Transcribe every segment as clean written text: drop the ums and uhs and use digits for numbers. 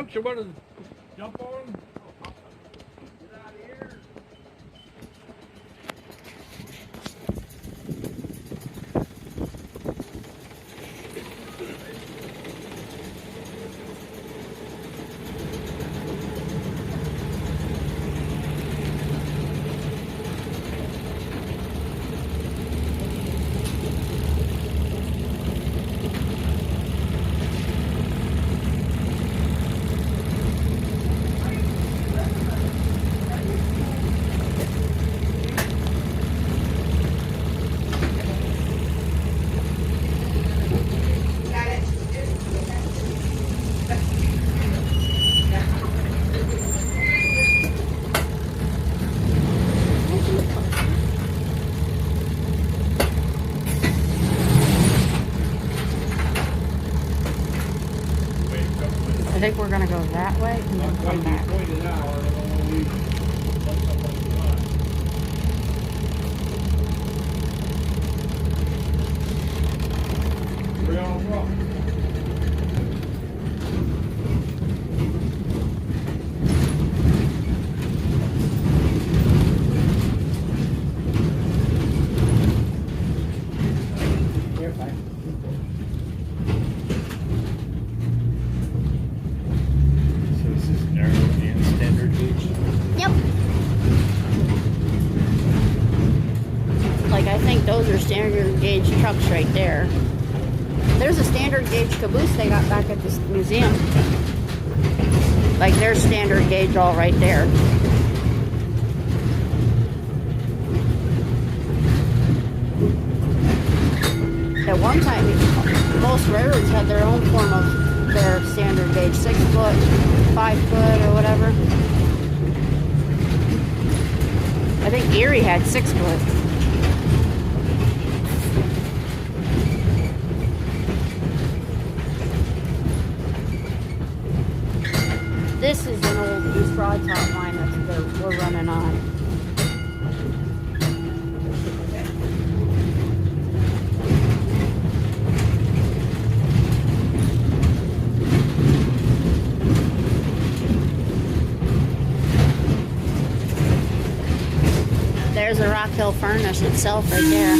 trucks you want to jump on? Get out of here. I think we're gonna go that way and then come back. Pointed out, I don't want to leave somebody behind. We're on the rock. So this is narrow and standard gauge? Yep. Like, I think those are standard gauge trucks right there. There's a standard gauge caboose they got back at this museum. Like, there's standard gauge all right there. At one time, most railroads had their own form of their standard gauge, 6 foot, 5 foot, or whatever. I think Erie had 6 foot. This is an old East Broad Top line that we're running on. There's a Rockhill furnace itself right there.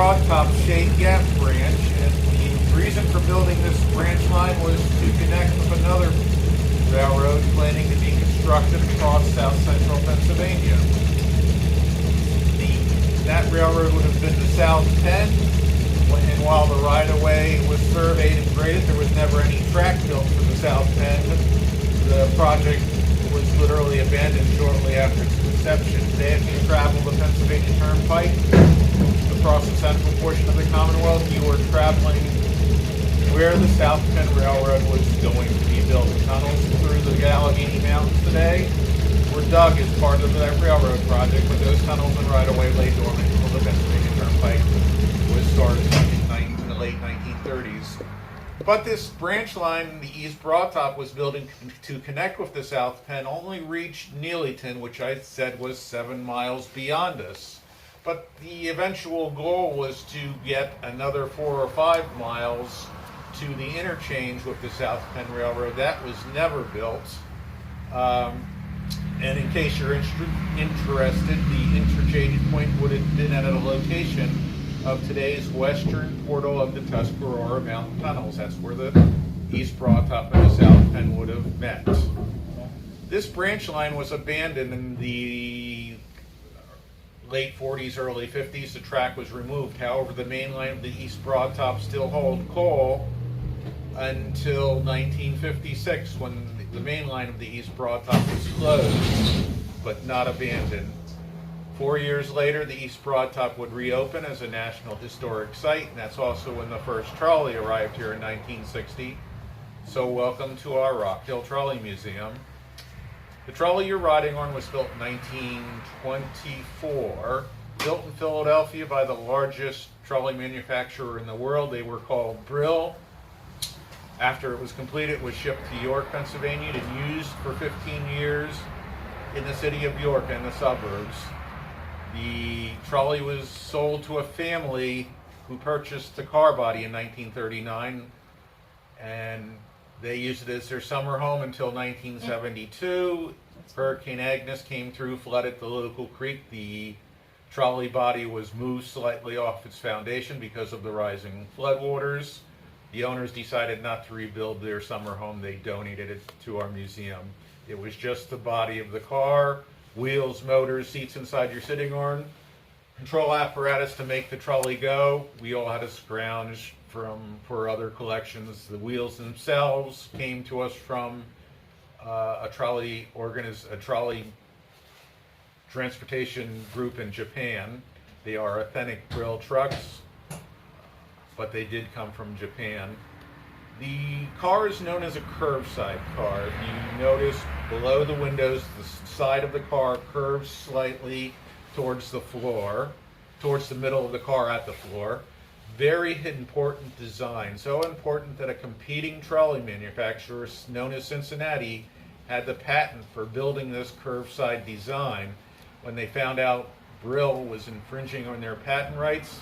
Broadtop Shade Gap branch, and the reason for building this branch line was to connect with another railroad planning to be constructed across south central Pennsylvania. That railroad would have been the South Penn, and while the right-of-way was surveyed and graded, there was never any track built for the South Penn. The project was literally abandoned shortly after its conception. Today, if you travel the Pennsylvania Turnpike across the central portion of the Commonwealth, you are traveling where the South Penn Railroad was going to be built. The tunnels through the Allegheny Mountains today were dug as part of that railroad project, but those tunnels and right-of-way lay dormant until the Pennsylvania Turnpike was started in the late 1930s. But this branch line, the East Broadtop was building to connect with the South Penn, only reached Neelyton, which I said was 7 miles beyond us. But the eventual goal was to get another 4 or 5 miles to the interchange with the South Penn Railroad. That was never built. And in case you're interested, the interchange point would have been at a location of today's western portal of the Tuscarora Mountain Tunnels. That's where the East Broadtop and the South Penn would have met. This branch line was abandoned in the late 40s, early 50s. The track was removed. However, the main line of the East Broadtop still held coal until 1956, when the main line of the East Broadtop was closed, but not abandoned. 4 years later, the East Broadtop would reopen as a National Historic Site, and that's also when the first trolley arrived here in 1960. So welcome to our Rockhill Trolley Museum. The trolley you're riding on was built in 1924, built in Philadelphia by the largest trolley manufacturer in the world. They were called Brill. After it was completed, it was shipped to York, Pennsylvania, and used for 15 years in the city of York and the suburbs. The trolley was sold to a family who purchased the car body in 1939, and they used it as their summer home until 1972. Hurricane Agnes came through, flooded the local creek. The trolley body was moved slightly off its foundation because of the rising floodwaters. The owners decided not to rebuild their summer home. They donated it to our museum. It was just the body of the car, wheels, motors, seats inside you're sitting on, control apparatus to make the trolley go. We all had to scrounge for other collections. The wheels themselves came to us from a trolley transportation group in Japan. They are authentic Brill trucks, but they did come from Japan. The car is known as a curve-side car. If you notice below the windows, the side of the car curves slightly towards the floor, towards the middle of the car at the floor. Very important design. So important that a competing trolley manufacturer known as Cincinnati had the patent for building this curve-side design. When they found out Brill was infringing on their patent rights,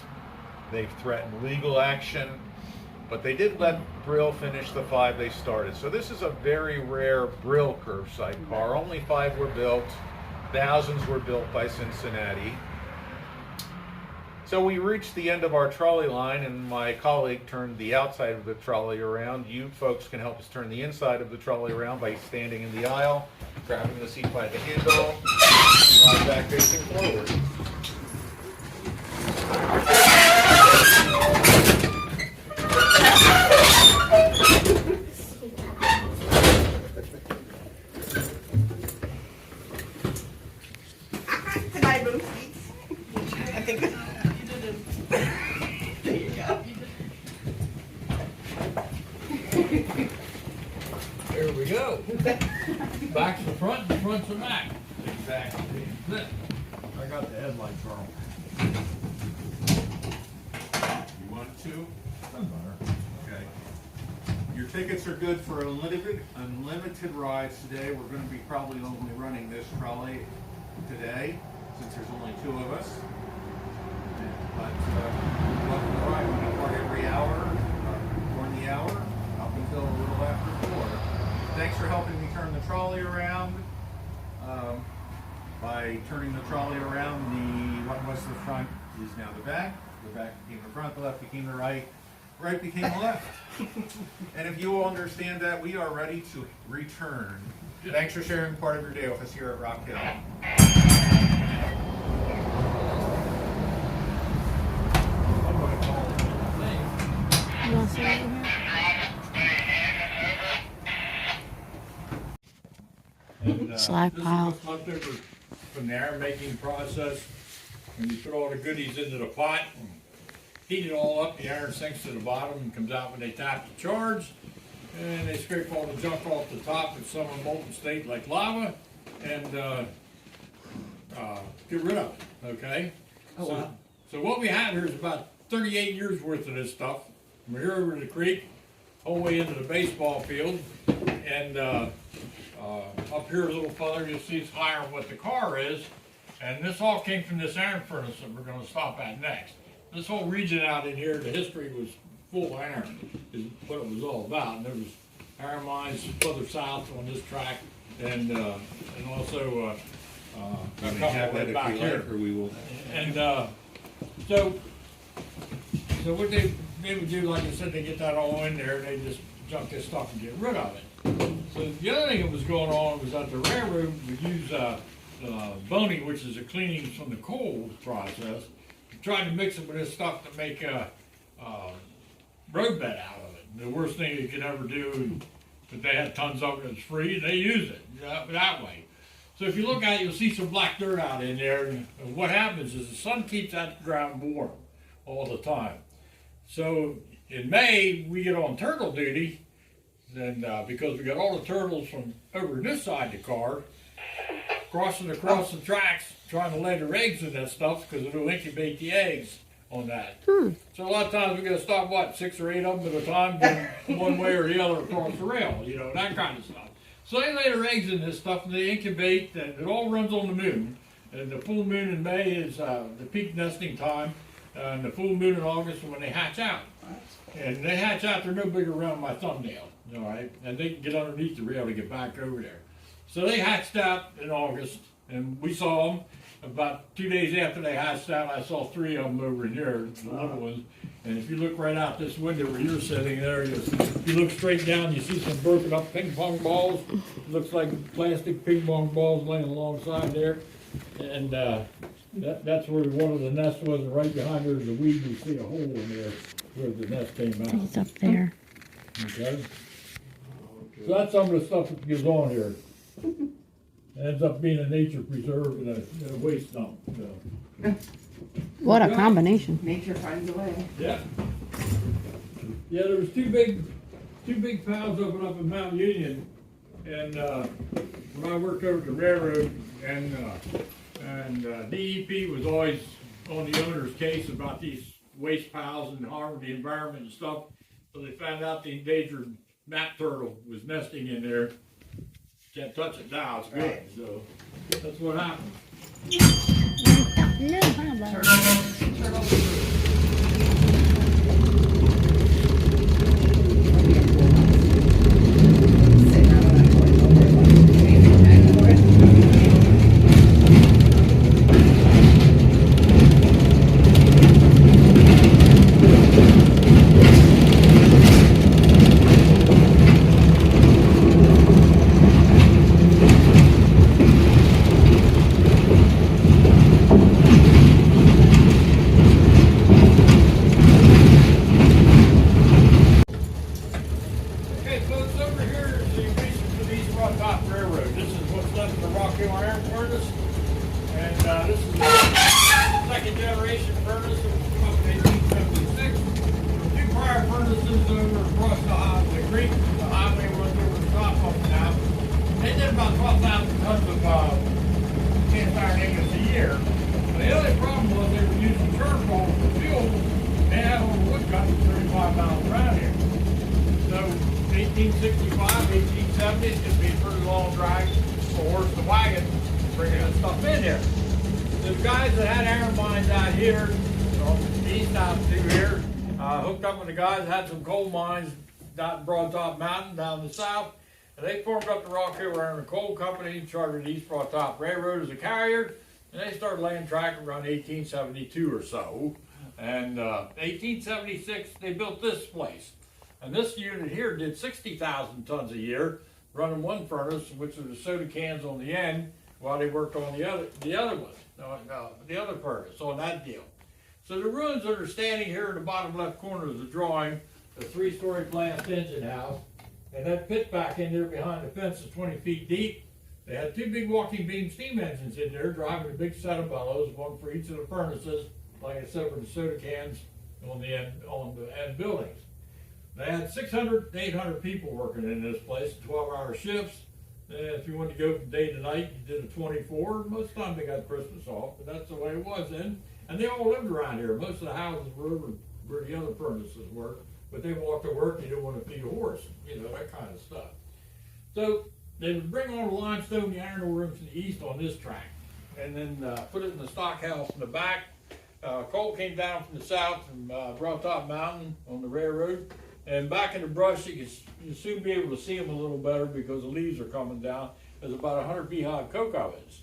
they've threatened legal action, but they did let Brill finish the 5 they started. So this is a very rare Brill curve-side car. Only 5 were built. Thousands were built by Cincinnati. So we reached the end of our trolley line, and my colleague turned the outside of the trolley around. You folks can help us turn the inside of the trolley around by standing in the aisle, grabbing the seat by the handle, and ride back facing forward. Can I move seats? I think. There you go. There we go. Back's the front, the front's the back. Exactly. I got the headlights wrong. You want to? Okay. Your tickets are good for unlimited rides today. We're going to be probably only running this trolley today, since there's only 2 of us. But welcome to ride. We depart every hour, during the hour, up until a little after 4. Thanks for helping me turn the trolley around. By turning the trolley around, what was the front is now the back. The back became the front, the left became the right, right became the left. And if you all understand that, we are ready to return. Thanks for sharing part of your day with us here at Rock Hill. You want to sit over here? And, Slag this pile. is what's left over from the iron making process. When you put all the goodies into the pot, and heat it all up, the iron sinks to the bottom and comes out when they tap the charge. And they scrape all the junk off the top in some molten state like lava and get rid of it, okay? Oh, wow. So what we have here is about 38 years worth of this stuff. From here over to the creek, all the way into the baseball field, and up here a little further, you'll see it's higher than what the car is. And this all came from this iron furnace that we're gonna stop at next. This whole region out in here, the history was full of iron, is what it was all about. And there was iron mines further south on this track, and also a couple way back here. Or we will. And so what they would do, like I said, they get that all in there, and they just junk this stuff and get rid of it. So the other thing that was going on was that the railroad would use boning, which is a cleaning from the coal process, trying to mix it with this stuff to make a road bed out of it. The worst thing you could ever do, but they had tons of it, it's free, and they use it that way. So if you look at it, you'll see some black dirt out in there, and what happens is the sun keeps that ground warm all the time. So in May, we get on turtle duty, and because we got all the turtles from over this side of the car, crossing across the tracks, trying to lay their eggs in that stuff, because it'll incubate the eggs on that. So a lot of times we gotta stop, what, 6 or 8 of them at a time, going one way or the other across the rail, you know, that kind of stuff. So they lay their eggs in this stuff, and they incubate, and it all runs on the moon. And the full moon in May is the peak nesting time, and the full moon in August is when they hatch out. And they hatch out, they're no bigger around my thumbnail, all right? And they can get underneath the rail to get back over there. So they hatched out in August, and we saw them. About 2 days after they hatched out, I saw 3 of them over in here, the little ones. And if you look right out this window where you're sitting there, if you look straight down, you see some broken up ping pong balls. It looks like plastic ping pong balls laying alongside there. And that's where one of the nests was, and right behind there is a weed. You see a hole in there where the nest came out. He's up there. Okay? So that's some of the stuff that goes on here. It ends up being a nature preserve and a waste dump. So. What a combination. Nature finds a way. Yeah. Yeah, there was two big piles up in Mount Union, and when I worked over at the railroad, and DEP was always on the owner's case about these waste piles and harming the environment and stuff. So they found out the endangered map turtle was nesting in there. Can't touch it now, it's good. So that's what happened. No, how about Okay, folks, over here is the increase to the East Top Railroad. This is what's left of the Rockhill Iron Furnace. And this is the second generation furnace. It was up in 1876. There were 2 prior furnaces over across the creek. The highway runs over the top of it now. They did about 12,000 tons of cast iron ingots a year. But the only problem was they were using charcoal for fuel. They had all the wood cut for 35 miles around here. So 1865, 1870, it's going to be a pretty long drag for a horse to wagon bringing that stuff in here. The guys that had iron mines out here, on the east out through here, hooked up with the guys that had some coal mines down in Broad Top Mountain down the south. And they formed up the Rockhill Iron and Coal Company, chartered the East Broad Top Railroad as a carrier, and they started laying track around 1872 or so. And 1876, they built this place. And this unit here did 60,000 tons a year, running one furnace, which was the soda cans on the end, while they worked on the other one, the other furnace, on that deal. So the ruins that are standing here in the bottom left corner of the drawing, the 3-story blast engine house, and that pit back in there behind the fence is 20 feet deep. They had 2 big walking beam steam engines in there, driving a big set of bellows, one for each of the furnaces, like I said, with the soda cans on the end buildings. They had 600 to 800 people working in this place, 12-hour shifts. If you wanted to go from day to night, you did a 24. Most of the time they got Christmas off, but that's the way it was then. And they all lived around here. Most of the houses were over where the other furnaces were, but they walked to work, you didn't want to feed a horse, that kind of stuff. So they would bring all the limestone, the iron ore rooms to the east on this track, and then put it in the stock house in the back. Coal came down from the south from Broad Top Mountain on the railroad. And back in the brush, you soon be able to see them a little better because the leaves are coming down. There's about 100 beehive coke ovens.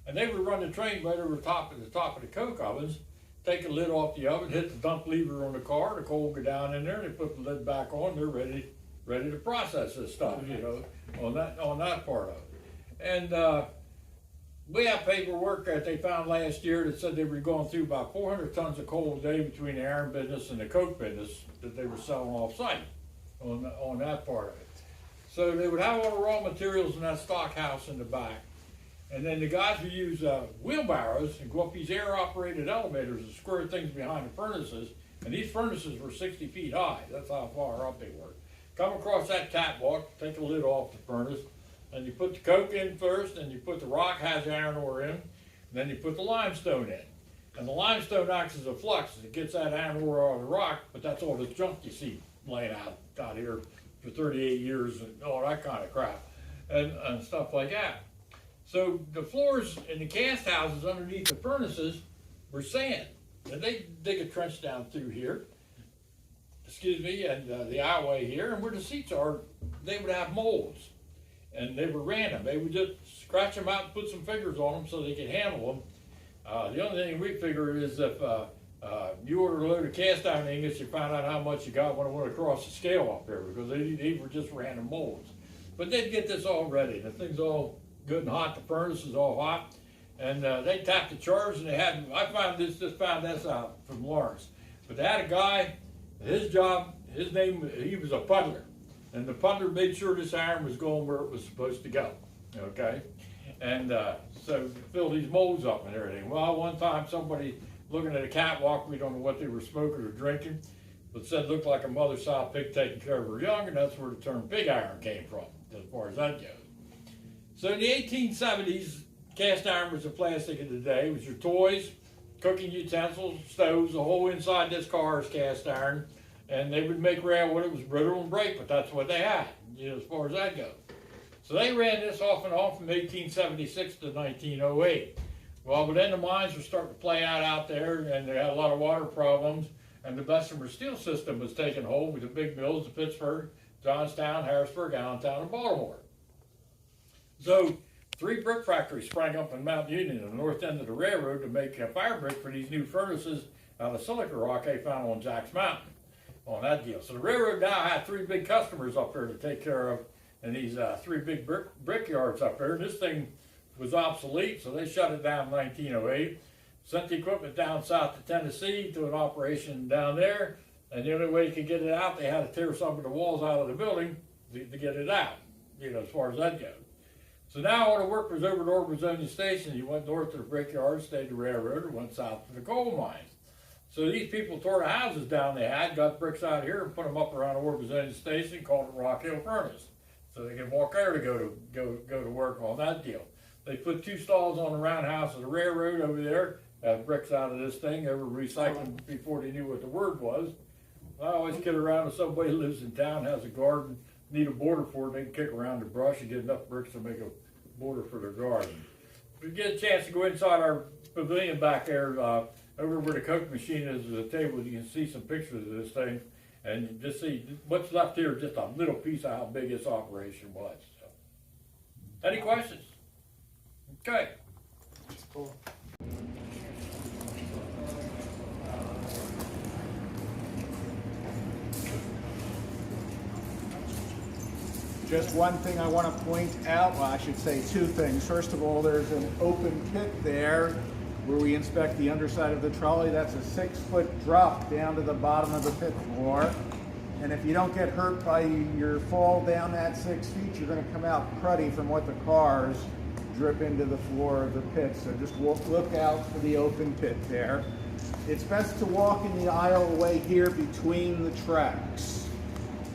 And they would run the train right over the top of the coke ovens, take the lid off the oven, hit the dump lever on the car, the coal would go down in there, they put the lid back on, they're ready to process this stuff, on that part of it. And we have paperwork that they found last year that said they were going through about 400 tons of coal a day between the iron business and the coke business that they were selling off site on that part of it. So they would have all the raw materials in that stock house in the back. And then the guys would use wheelbarrows and go up these air operated elevators and squirt things behind the furnaces. And these furnaces were 60 feet high. That's how far up they were. Come across that catwalk, take the lid off the furnace, and you put the coke in first, and you put the rock has iron ore in, and then you put the limestone in. And the limestone acts as a flux. It gets that iron ore out of the rock, but that's all the junk you see laying out here for 38 years and all that kind of crap and stuff like that. So the floors in the cast houses underneath the furnaces were sand. And they dig a trench down through here, and the aisleway here, and where the seats are, they would have molds. And they were random. They would just scratch them out and put some fingers on them so they could handle them. The only thing we figured is if you ordered a load of cast iron ingots, you found out how much you got when it went across the scale up there, because they were just random molds. But they'd get this all ready. The thing's all good and hot. The furnace is all hot. And they tapped the charge, and I found this out from Lawrence. But they had a guy, his name, he was a puddler. And the puddler made sure this iron was going where it was supposed to go, okay? And so fill these molds up and everything. Well, one time somebody looking at a catwalk, we don't know what they were smoking or drinking, but said it looked like a mother sow pig taking care of her young, and that's where the term pig iron came from, as far as that goes. So in the 1870s, cast iron was the plastic of the day. It was your toys, cooking utensils, stoves, the whole inside this car is cast iron. And they would make railwood. It was brittle and break, but that's what they had, as far as that goes. So they ran this off and on from 1876 to 1908. Well, but then the mines were starting to play out there, and they had a lot of water problems, and the Bessemer steel system was taking hold with the big mills of Pittsburgh, Johnstown, Harrisburg, Allentown, and Baltimore. So 3 brick factories sprang up in Mount Union at the north end of the railroad to make fire brick for these new furnaces out of silica rock they found on Jack's Mountain. On that deal. So the railroad now had 3 big customers up there to take care of, and these 3 big brick yards up there. And this thing was obsolete, so they shut it down in 1908. Sent the equipment down south to Tennessee to an operation down there, and the only way you could get it out, they had to tear some of the walls out of the building to get it out, as far as that goes. So now all the work was over at Orbezonia Station. You went north to the brickyard, stayed the railroad, or went south to the coal mines. So these people tore the houses down they had, got bricks out here, and put them up around Orbezonia Station, called it Rockhill Furnace, so they could walk there to go to work on that deal. They put 2 stalls on the roundhouse of the railroad over there, had bricks out of this thing. They were recycling before they knew what the word was. I always kid around if somebody lives in town, has a garden, need a border for it, they can kick around the brush and get enough bricks to make a border for their garden. If you get a chance to go inside our pavilion back there, over where the Coke machine is, at the table, you can see some pictures of this thing, and you just see what's left here is just a little piece of how big this operation was. So. Any questions? Okay. That's cool. Just one thing I want to point out, well, I should say two things. First of all, there's an open pit there where we inspect the underside of the trolley. That's a 6-foot drop down to the bottom of the pit floor. And if you don't get hurt by your fall down that 6 feet, you're going to come out cruddy from what the cars drip into the floor of the pit. So just look out for the open pit there. It's best to walk in the aisleway here between the tracks.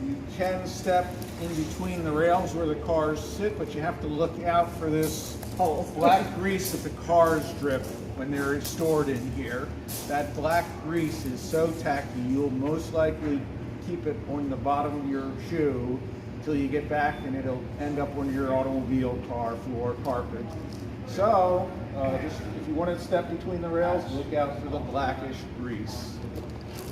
You can step in between the rails where the cars sit, but you have to look out for this black grease that the cars drip when they're stored in here. That black grease is so tacky, you'll most likely keep it on the bottom of your shoe until you get back, and it'll end up on your automobile car floor carpet. So, just if you want to step between the rails, look out for the blackish grease.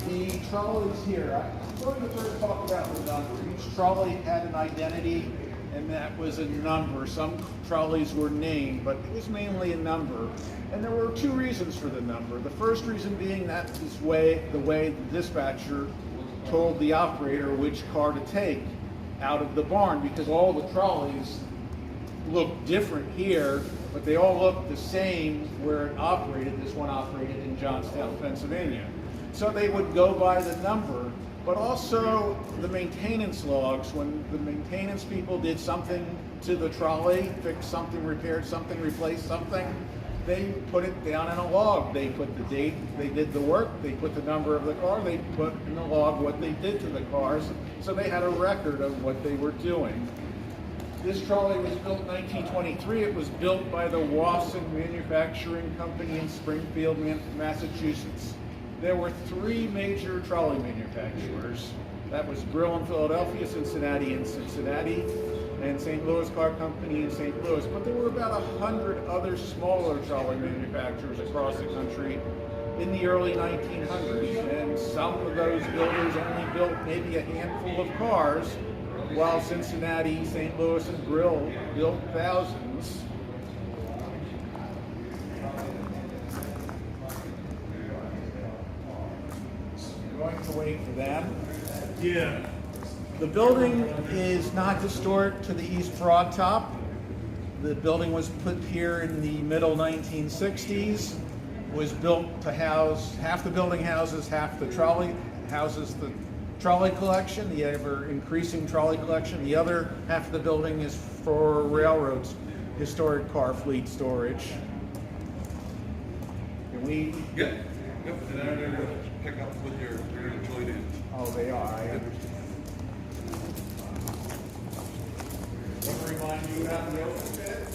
The trolleys here, I'm going to first talk about the number. Each trolley had an identity, and that was a number. Some trolleys were named, but it was mainly a number. And there were two reasons for the number. The first reason being that is the way the dispatcher told the operator which car to take out of the barn, because all the trolleys look different here, but they all look the same where it operated. This one operated in Johnstown, Pennsylvania. So they would go by the number, but also the maintenance logs. When the maintenance people did something to the trolley, fixed something, repaired something, replaced something, they put it down in a log. They put the date they did the work, they put the number of the car, they put in the log what they did to the cars, so they had a record of what they were doing. This trolley was built in 1923. It was built by the Wasson Manufacturing Company in Springfield, Massachusetts. There were three major trolley manufacturers. That was Brill in Philadelphia, Cincinnati in Cincinnati, and St. Louis Car Company in St. Louis. But there were about 100 other smaller trolley manufacturers across the country in the early 1900s. And some of those builders only built maybe a handful of cars, while Cincinnati, St. Louis, and Brill built thousands. Going to wait for them. Yeah. The building is not historic to the East Broad Top. The building was put here in the middle 1960s. Was built to house, half the building houses, half the trolley, houses the trolley collection, the ever increasing trolley collection. The other half of the building is for railroads, historic car fleet storage. Can we? Yep, and then they're gonna pick up with your enjoyed it. Oh, they are, I understand. Want to remind you about the open pit?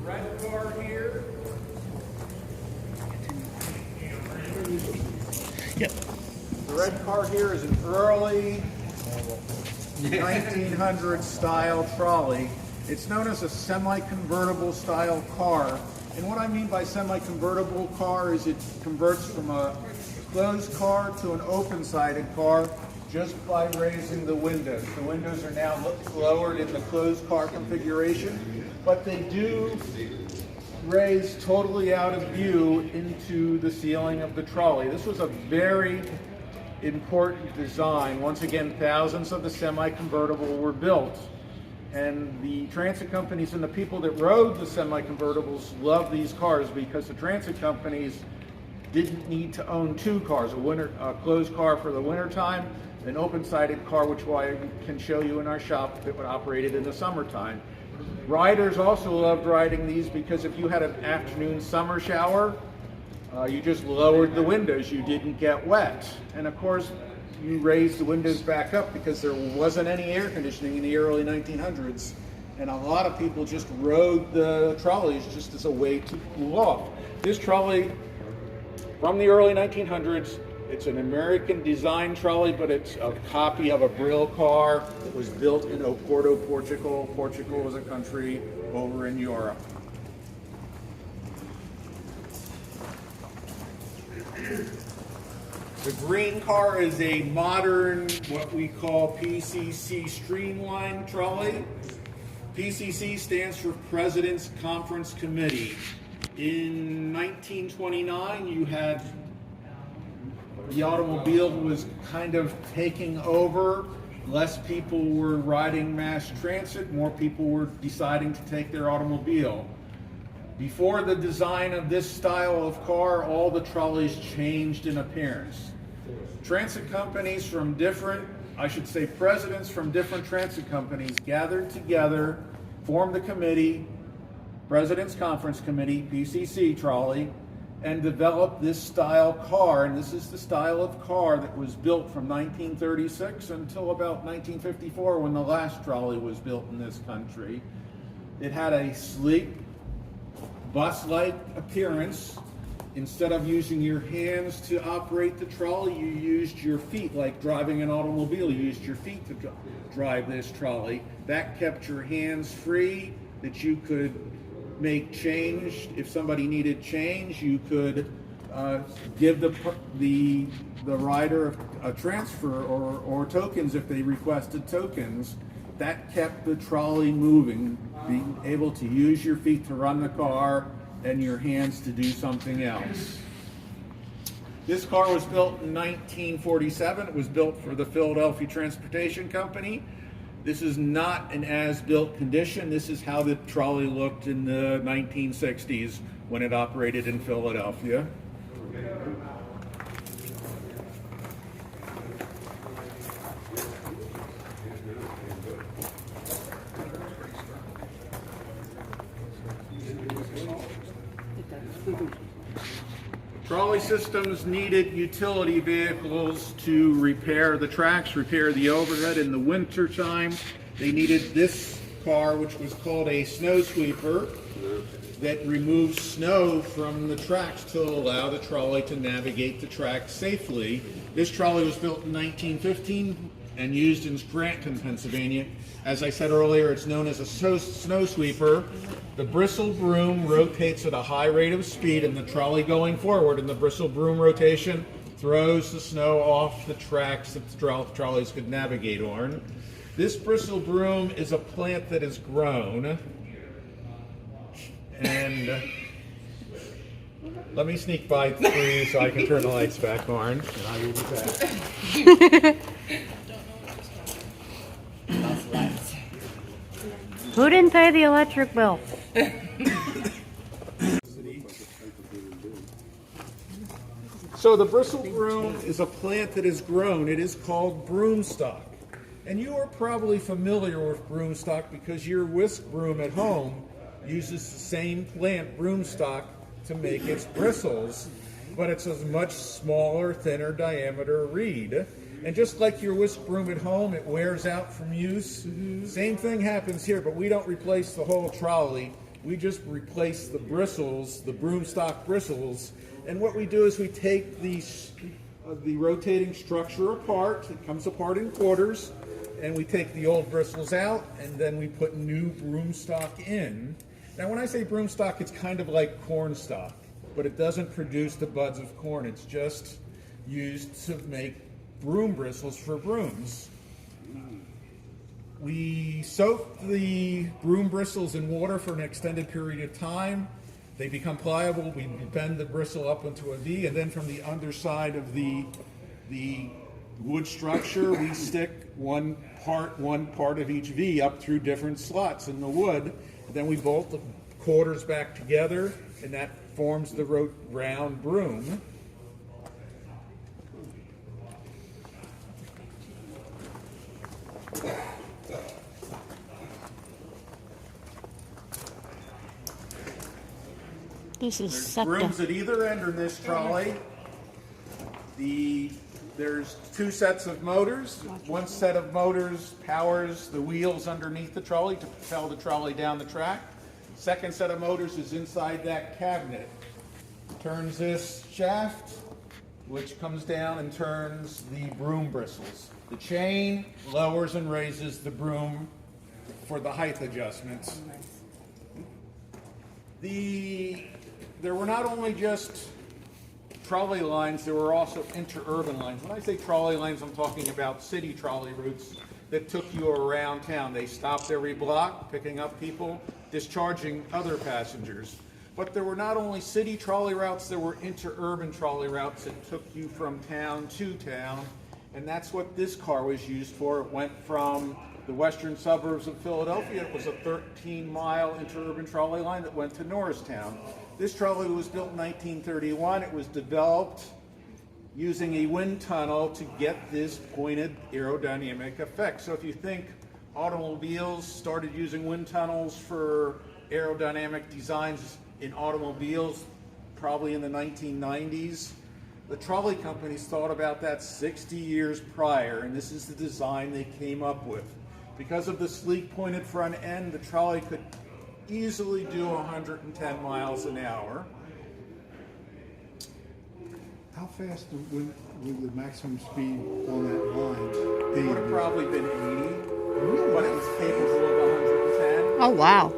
Red car here. Yep. The red car here is an early 1900 style trolley. It's known as a semi-convertible style car. And what I mean by semi-convertible car is it converts from a closed car to an open-sided car just by raising the windows. The windows are now lowered in the closed car configuration, but they do raise totally out of view into the ceiling of the trolley. This was a very important design. Once again, thousands of the semi-convertible were built. And the transit companies and the people that rode the semi-convertibles loved these cars because the transit companies didn't need to own two cars, a closed car for the winter time, an open-sided car, which I can show you in our shop that would operate it in the summertime. Riders also loved riding these because if you had an afternoon summer shower, you just lowered the windows, you didn't get wet. And of course, you raised the windows back up because there wasn't any air conditioning in the early 1900s. And a lot of people just rode the trolleys just as a way to cool off. This trolley, from the early 1900s, it's an American design trolley, but it's a copy of a Brill car that was built in Oporto, Portugal. Portugal is a country over in Europe. The green car is a modern, what we call PCC streamlined trolley. PCC stands for President's Conference Committee. In 1929, you had the automobile was kind of taking over. Less people were riding mass transit, more people were deciding to take their automobile. Before the design of this style of car, all the trolleys changed in appearance. Transit companies from different, I should say presidents from different transit companies gathered together, formed the committee, President's Conference Committee, PCC trolley, and developed this style car. And this is the style of car that was built from 1936 until about 1954 when the last trolley was built in this country. It had a sleek, bus-like appearance. Instead of using your hands to operate the trolley, you used your feet, like driving an automobile. You used your feet to drive this trolley. That kept your hands free, that you could make change. If somebody needed change, you could give the rider a transfer or tokens if they requested tokens. That kept the trolley moving, being able to use your feet to run the car and your hands to do something else. This car was built in 1947. It was built for the Philadelphia Transportation Company. This is not an as-built condition. This is how the trolley looked in the 1960s when it operated in Philadelphia. Trolley systems needed utility vehicles to repair the tracks, repair the overhead. In the winter time, they needed this car, which was called a snow sweeper, that removes snow from the tracks to allow the trolley to navigate the track safely. This trolley was built in 1915 and used in Scranton, Pennsylvania. As I said earlier, it's known as a snow sweeper. The bristle broom rotates at a high rate of speed, and the trolley going forward in the bristle broom rotation throws the snow off the tracks that the trolleys could navigate on. This bristle broom is a plant that has grown, and let me sneak by through so I can turn the lights back on, and I will be back. Who didn't pay the electric bill? So the bristle broom is a plant that has grown. It is called broomstock. And you are probably familiar with broomstock because your whisk broom at home uses the same plant, broomstock, to make its bristles, but it's a much smaller, thinner diameter reed. And just like your whisk broom at home, it wears out from use. Same thing happens here, but we don't replace the whole trolley. We just replace the bristles, the broomstock bristles. And what we do is we take the rotating structure apart. It comes apart in quarters, and we take the old bristles out, and then we put new broomstock in. Now, when I say broomstock, it's kind of like corn stalk, but it doesn't produce the buds of corn. It's just used to make broom bristles for brooms. We soak the broom bristles in water for an extended period of time. They become pliable. We bend the bristle up into a V, and then from the underside of the wood structure, we stick one part of each V up through different slots in the wood. Then we bolt the quarters back together, and that forms the round broom. This is There's brooms at either end in this trolley. There's two sets of motors. One set of motors powers the wheels underneath the trolley to propel the trolley down the track. Second set of motors is inside that cabinet. Turns this shaft, which comes down and turns the broom bristles. The chain lowers and raises the broom for the height adjustments. There were not only just trolley lines, there were also interurban lines. When I say trolley lines, I'm talking about city trolley routes that took you around town. They stopped every block, picking up people, discharging other passengers. But there were not only city trolley routes, there were interurban trolley routes that took you from town to town. And that's what this car was used for. It went from the western suburbs of Philadelphia. It was a 13-mile interurban trolley line that went to Norristown. This trolley was built in 1931. It was developed using a wind tunnel to get this pointed aerodynamic effect. So if you think automobiles started using wind tunnels for aerodynamic designs in automobiles probably in the 1990s, the trolley companies thought about that 60 years prior, and this is the design they came up with. Because of the sleek pointed front end, the trolley could easily do 110 miles an hour. How fast would the maximum speed on that line be? It would have probably been 80, but it was capable of 110. Oh, wow.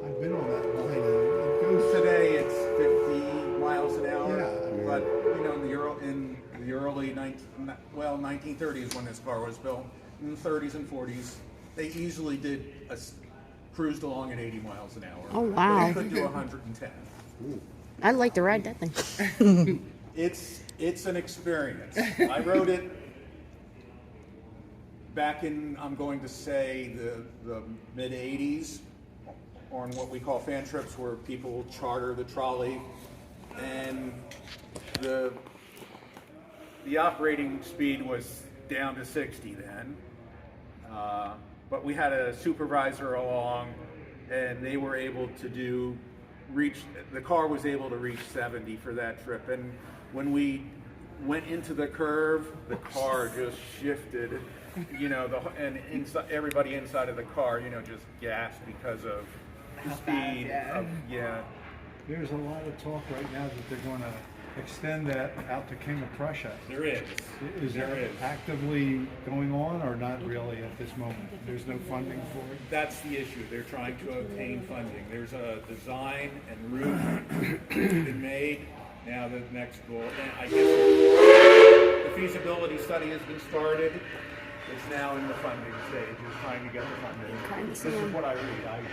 I've been on that line. It goes Today it's 50 miles an hour. Yeah, I mean- But you know, in the early 1930s when this car was built, in the 30s and 40s, they easily cruised along at 80 miles an hour. Oh, wow. They could do 110. I'd like to ride that thing. It's an experience. I rode it back in, I'm going to say, the mid-'80s on what we call fan trips, where people charter the trolley, and the operating speed was down to 60 then. But we had a supervisor along, and they were able to the car was able to reach 70 for that trip. And when we went into the curve, the car just shifted, you know, everybody inside of the car, you know, just gasped because of the speed. There's a lot of talk right now that they're going to extend that out to King of Prussia. There is. Is that actively going on or not really at this moment? There's no funding for it? That's the issue. They're trying to obtain funding. There's a design and route been made. Now the next goal, and I guess the feasibility study has been started. It's now in the funding stage. It's trying to get the funding. This is what I read.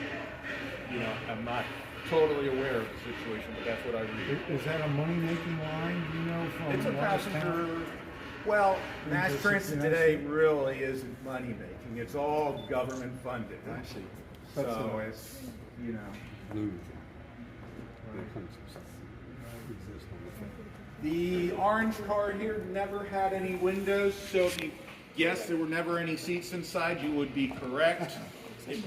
I'm not totally aware of the situation, but that's what I read. Is that a money-making line, do you know, from It's a Morristown? passenger. Well, mass Into transit 69 today really isn't money making. It's all government funded. I see. So it's, you know. The orange car here never had any windows, so if you guess there were never any seats inside, you would be correct. It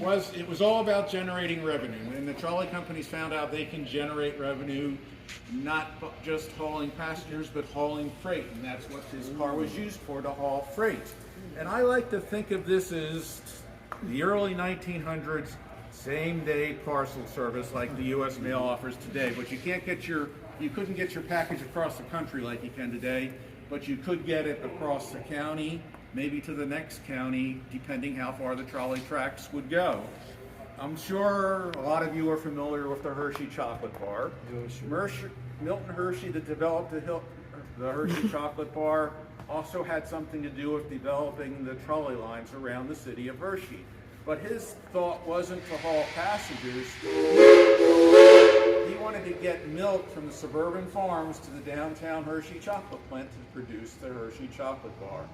was all about generating revenue, and the trolley companies found out they can generate revenue not just hauling passengers, but hauling freight, and that's what this car was used for, to haul freight. And I like to think of this as the early 1900s same-day parcel service like the U.S. mail offers today, but you couldn't get your package across the country like you can today, but you could get it across the county, maybe to the next county, depending how far the trolley tracks would go. I'm sure a lot of you are familiar with the Hershey chocolate bar. Milton Hershey, that developed the Hershey chocolate bar, also had something to do with developing the trolley lines around the city of Hershey. But his thought wasn't to haul passengers. He wanted to get milk from the suburban farms to the downtown Hershey chocolate plant to produce the Hershey chocolate bar.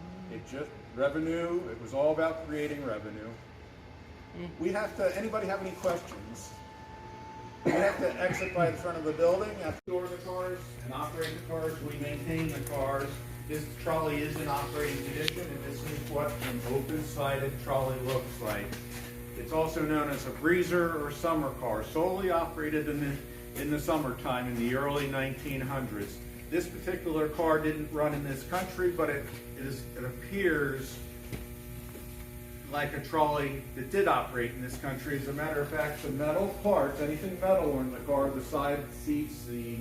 Revenue, it was all about creating revenue. Anybody have any questions? We have to exit by the front of the building, have to store the cars and operate the cars. We maintain the cars. This trolley is in operating condition, and this is what an open-sided trolley looks like. It's also known as a breezer or summer car, solely operated in the summertime in the early 1900s. This particular car didn't run in this country, but it appears like a trolley that did operate in this country. As a matter of fact, the metal parts, anything metal in the car, the side seats, the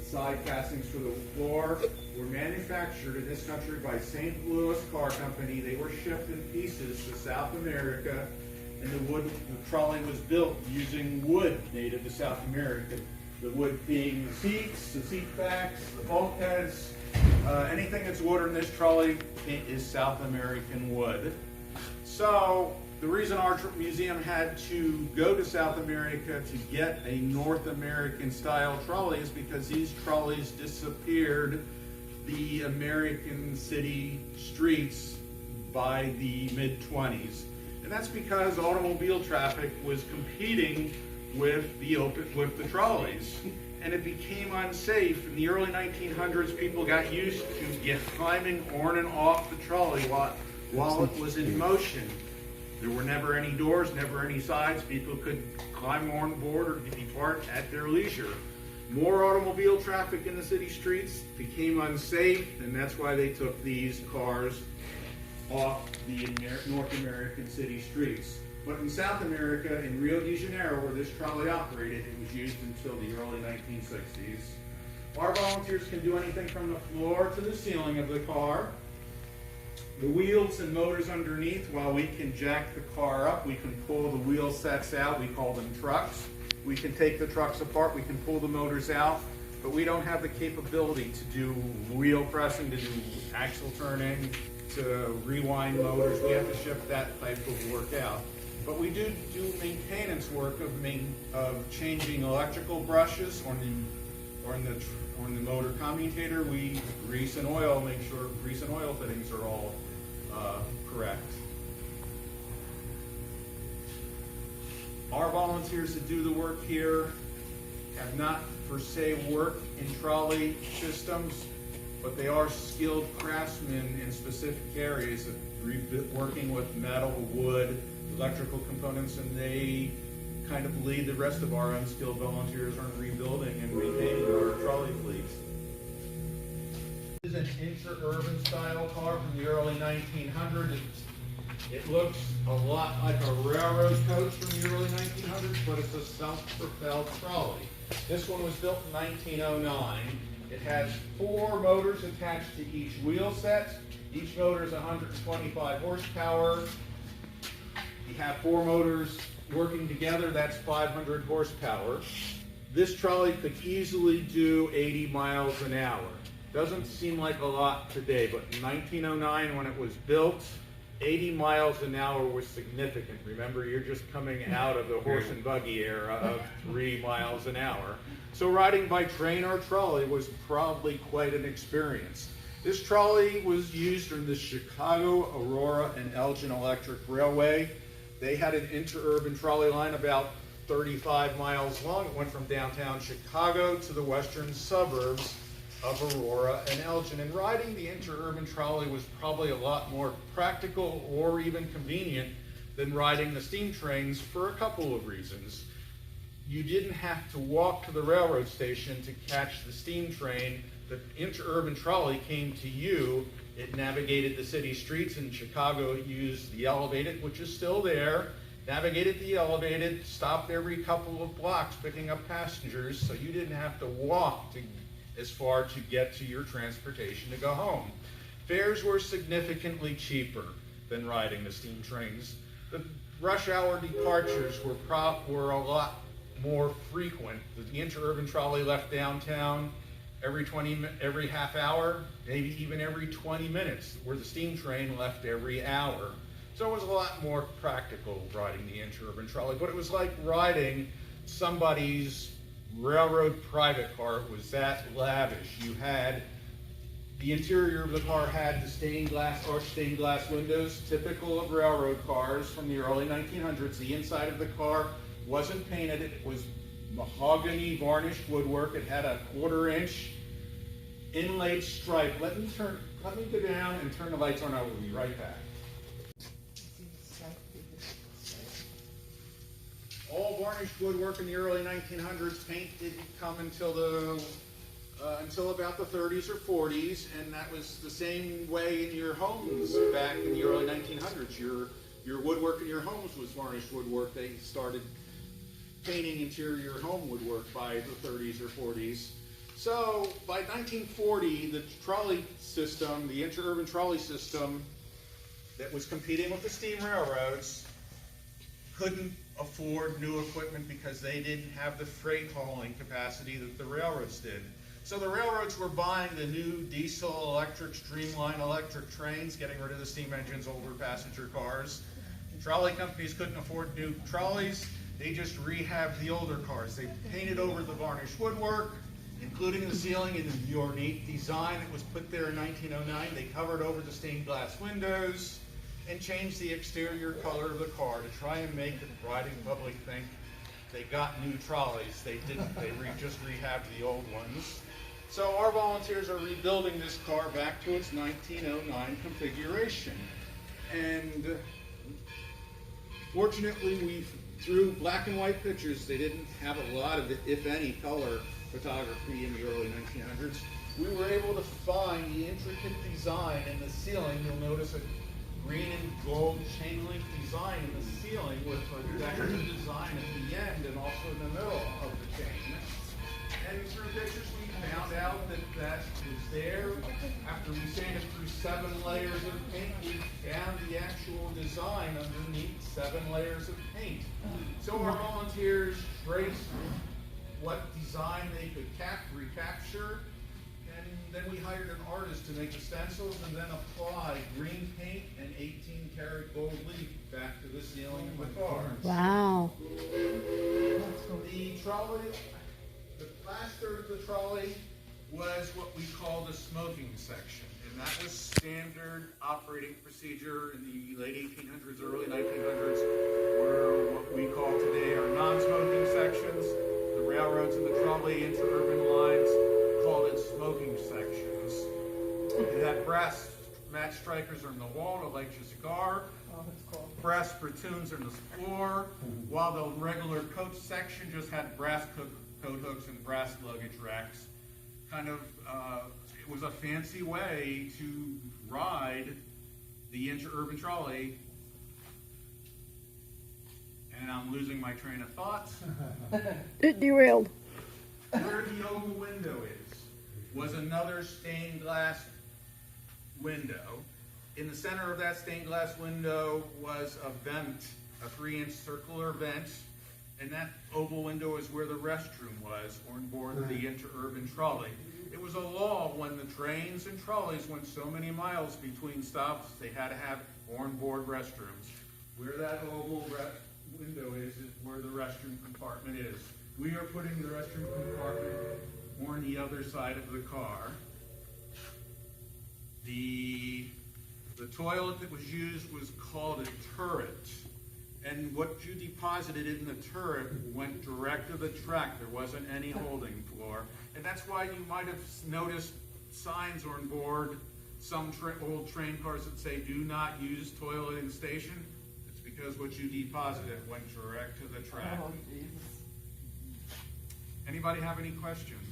side castings for the floor, were manufactured in this country by St. Louis Car Company. They were shipped in pieces to South America, and the trolley was built using wood native to South America. The wood being the seats, the seat backs, the bulkheads, Anything that's ordered in this trolley is South American wood. So the reason our museum had to go to South America to get a North American style trolley is because these trolleys disappeared the American city streets by the mid-20s. And that's because automobile traffic was competing with the trolleys. And it became unsafe. In the early 1900s, people got used to climbing on and off the trolley while it was in motion. There were never any doors, never any sides. People could climb on board or depart at their leisure. More automobile traffic in the city streets became unsafe, and that's why they took these cars off the North American city streets. But in South America, in Rio de Janeiro, where this trolley operated, it was used until the early 1960s. Our volunteers can do anything from the floor to the ceiling of the car. The wheels and motors underneath, while we can jack the car up, we can pull the wheel sets out, we call them trucks. We can take the trucks apart, we can pull the motors out, but we don't have the capability to do wheel pressing, to do axle turning, to rewind motors. We have to ship that type of work out. But we do maintenance work of changing electrical brushes on the motor commutator. We grease and oil, make sure grease and oil fittings are all correct. Our volunteers that do the work here have not per se worked in trolley systems, but they are skilled craftsmen in specific areas of working with metal, wood, electrical components, and they kind of lead the rest of our unskilled volunteers on rebuilding and maintaining our trolley fleets. This is an inter-urban style car from the early 1900s. It looks a lot like a railroad coach from the early 1900s, but it's a self-propelled trolley. This one was built in 1909. It has 4 motors attached to each wheel set. Each motor is 125 horsepower. You have 4 motors working together, that's 500 horsepower. This trolley could easily do 80 miles an hour. Doesn't seem like a lot today, but in 1909 when it was built, 80 miles an hour was significant. Remember, you're just coming out of the horse and buggy era of 3 miles an hour. So riding by train or trolley was probably quite an experience. This trolley was used in the Chicago, Aurora, and Elgin Electric Railway. They had an interurban trolley line about 35 miles long. It went from downtown Chicago to the western suburbs of Aurora and Elgin. And riding the interurban trolley was probably a lot more practical or even convenient than riding the steam trains for a couple of reasons. You didn't have to walk to the railroad station to catch the steam train. The interurban trolley came to you. It navigated the city streets. In Chicago, it used the elevated, which is still there, navigated the elevated, stopped every couple of blocks picking up passengers, so you didn't have to walk as far to get to your transportation to go home. Fares were significantly cheaper than riding the steam trains. The rush hour departures were a lot more frequent. The interurban trolley left downtown every half hour, maybe even every 20 minutes, where the steam train left every hour. So it was a lot more practical riding the interurban trolley, but it was like riding somebody's railroad private car. It was that lavish. You had, the interior of the car had the stained glass, arched stained glass windows, typical of railroad cars from the early 1900s. The inside of the car wasn't painted. It was mahogany varnished woodwork. It had a 1/4-inch inlaid stripe. Let me go down and turn the lights on. I will be right back. All varnished woodwork in the early 1900s. Paint didn't come until about the 30s or 40s, and that was the same way in your homes back in the early 1900s. Your woodwork in your homes was varnished woodwork. They started painting interior home woodwork by the 30s or 40s. So by 1940, the trolley system, the interurban trolley system that was competing with the steam railroads, couldn't afford new equipment because they didn't have the freight hauling capacity that the railroads did. So the railroads were buying the new diesel electric, streamline electric trains, getting rid of the steam engines, older passenger cars. Trolley companies couldn't afford new trolleys. They just rehabbed the older cars. They painted over the varnished woodwork, including the ceiling in the ornate design that was put there in 1909. They covered over the stained glass windows and changed the exterior color of the car to try and make the riding public think they got new trolleys. They didn't. They just rehabbed the old ones. So our volunteers are rebuilding this car back to its 1909 configuration. And fortunately, through black and white pictures, they didn't have a lot of, if any, color photography in the early 1900s. We were able to find the intricate design in the ceiling. You'll notice a green and gold chain link design in the ceiling with a decorative design at the end and also in the middle of the chain. And through pictures, we found out that that was there. After we sanded through 7 layers of paint, we found the actual design underneath 7 layers of paint. So our volunteers traced what design they could recapture, and then we hired an artist to make the stencils and then apply green paint and 18-karat gold leaf back to the ceiling of the car. Wow. The trolley, the last third of the trolley was what we call the smoking section, and that was standard operating procedure in the late 1800s, early 1900s, where what we call today are non-smoking sections. The railroads and the trolley interurban lines called it smoking sections. It had brass match strikers on the wall to light your cigar, brass spittoons on the floor, while the regular coach section just had brass coat hooks and brass luggage racks. It was a fancy way to ride the interurban trolley. And I'm losing my train of thought. It derailed. Where the oval window was another stained glass window. In the center of that stained glass window was a vent, a 3-inch circular vent, and that oval window is where the restroom was on board the interurban trolley. It was a law when the trains and trolleys went so many miles between stops, they had to have on-board restrooms. Where that oval window is where the restroom compartment is. We are putting the restroom compartment on the other side of the car. The toilet that was used was called a turret. And what you deposited in the turret went direct to the track. There wasn't any holding floor. And that's why you might have noticed signs on board some old train cars that say, "Do not use toilet in station." It's because what you deposited went direct to the track. Anybody have any questions?